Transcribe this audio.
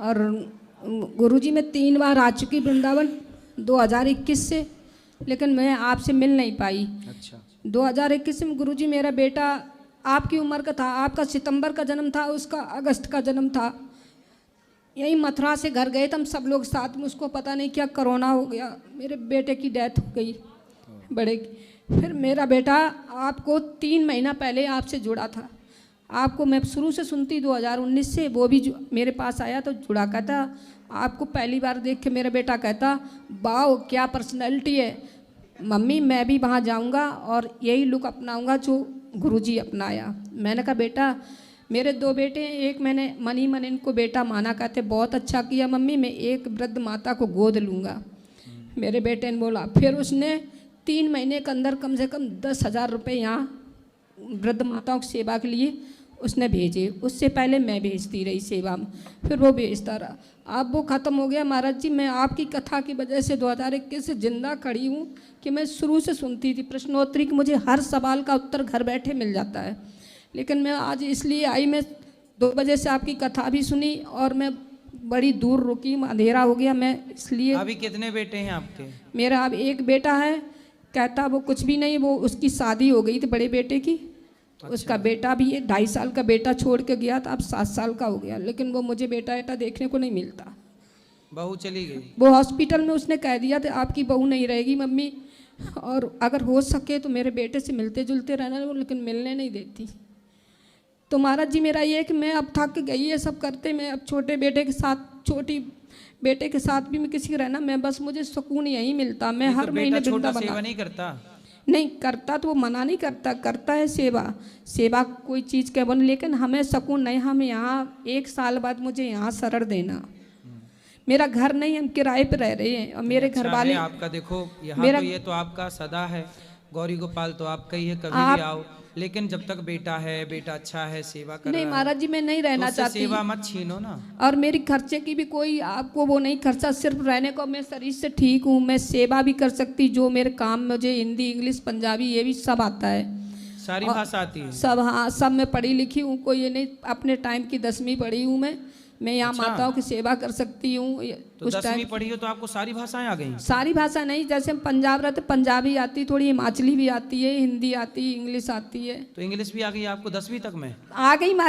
और गुरुजी मैं 3 बार आ चुकी वृंदावन 2021 से, लेकिन मैं आपसे मिल नहीं पाई। अच्छा। 2021 में गुरुजी मेरा बेटा आपकी उम्र का था, आपका सितंबर का जन्म था, उसका अगस्त का जन्म था। यही मथुरा से घर गए थे हम सब लोग साथ में, उसको पता नहीं क्या कोरोना हो गया, मेरे बेटे की डेथ हो गई बड़े की। फिर मेरा बेटा आपको 3 महीना पहले आपसे जुड़ा था। आपको मैं शुरू से सुनती 2019 से, वो भी मेरे पास आया तो जुड़ा कहता, आपको पहली बार देख के मेरा बेटा कहता वाओ क्या पर्सनैलिटी है मम्मी, मैं भी वहाँ जाऊँगा और यही लुक अपनाऊँगा जो गुरुजी अपनाया। मैंने कहा बेटा मेरे 2 बेटे हैं, एक मैंने मनी मन इनको बेटा माना, कहते बहुत अच्छा किया मम्मी, मैं एक वृद्ध माता को गोद लूँगा। मेरे बेटे ने बोला, फिर उसने 3 महीने के अंदर कम से कम 10,000 रुपये यहाँ वृद्ध माताओं की सेवा के लिए उसने भेजे। उससे पहले मैं भेजती रही सेवा में, फिर वो भेजता रहा। अब वो ख़त्म हो गया महाराज जी। मैं आपकी कथा की वजह से 2021 से जिंदा खड़ी हूँ कि मैं शुरू से सुनती थी प्रश्नोत्तरी कि मुझे हर सवाल का उत्तर घर बैठे मिल जाता है, लेकिन मैं आज इसलिए आई, मैं 2 बजे से आपकी कथा भी सुनी और मैं बड़ी दूर रुकी, अंधेरा हो गया, मैं इसलिए। अभी कितने बेटे हैं आपके? मेरा अब एक बेटा है, कहता वो कुछ भी नहीं, वो उसकी शादी हो गई थी बड़े बेटे की। अच्छा। उसका बेटा भी है, 2.5 साल का बेटा छोड़ के गया था, अब 7 साल का हो गया, लेकिन वो मुझे बेटा बेटा देखने को नहीं मिलता। बहू चली गई? वो हॉस्पिटल में उसने कह दिया था आपकी बहू नहीं रहेगी मम्मी, और अगर हो सके तो मेरे बेटे से मिलते जुलते रहना, लेकिन मिलने नहीं देती। तो महाराज जी मेरा ये है कि मैं अब थक गई है सब करते, मैं अब छोटे बेटे के साथ, छोटी बेटे के साथ भी मैं किसी के रहना, मैं बस मुझे सुकून यही मिलता। मैं हर महीने छोटा सेवा नहीं करता? नहीं करता तो वो मना नहीं करता, करता है सेवा, सेवा कोई चीज़ के बन, लेकिन हमें सुकून नहीं। हम यहाँ 1 साल बाद मुझे यहाँ शरण देना, मेरा घर नहीं, हम किराए पे रह रहे हैं और मेरे घर वाले। आपका देखो यहाँ तो ये तो आपका सदा है, गौरी गोपाल तो आपका ही है, कभी भी आओ, लेकिन जब तक बेटा है, बेटा अच्छा है, सेवा कर नहीं महाराज जी मैं नहीं रहना चाहती, सेवा मत छीनो ना। और मेरी खर्चे की भी कोई आपको वो नहीं खर्चा, सिर्फ रहने को मैं शरीर से ठीक हूँ, मैं सेवा भी कर सकती, जो मेरे काम मुझे हिंदी इंग्लिश पंजाबी ये भी सब आता है, सारी भाषा आती है सब। हाँ सब मैं पढ़ी लिखी हूँ, कोई ये नहीं, अपने टाइम की 10वीं पढ़ी हूँ मैं यहाँ अच्छा। माताओं की सेवा कर सकती हूँ। तो 10वीं पढ़ी हो तो आपको सारी भाषाएं आ गई? सारी भाषा नहीं, जैसे हम पंजाब रहते पंजाबी आती, थोड़ी हिमाचली भी आती है, हिंदी आती, इंग्लिश आती है। तो इंग्लिश भी आ गई आपको 10वीं तक में? आ गई।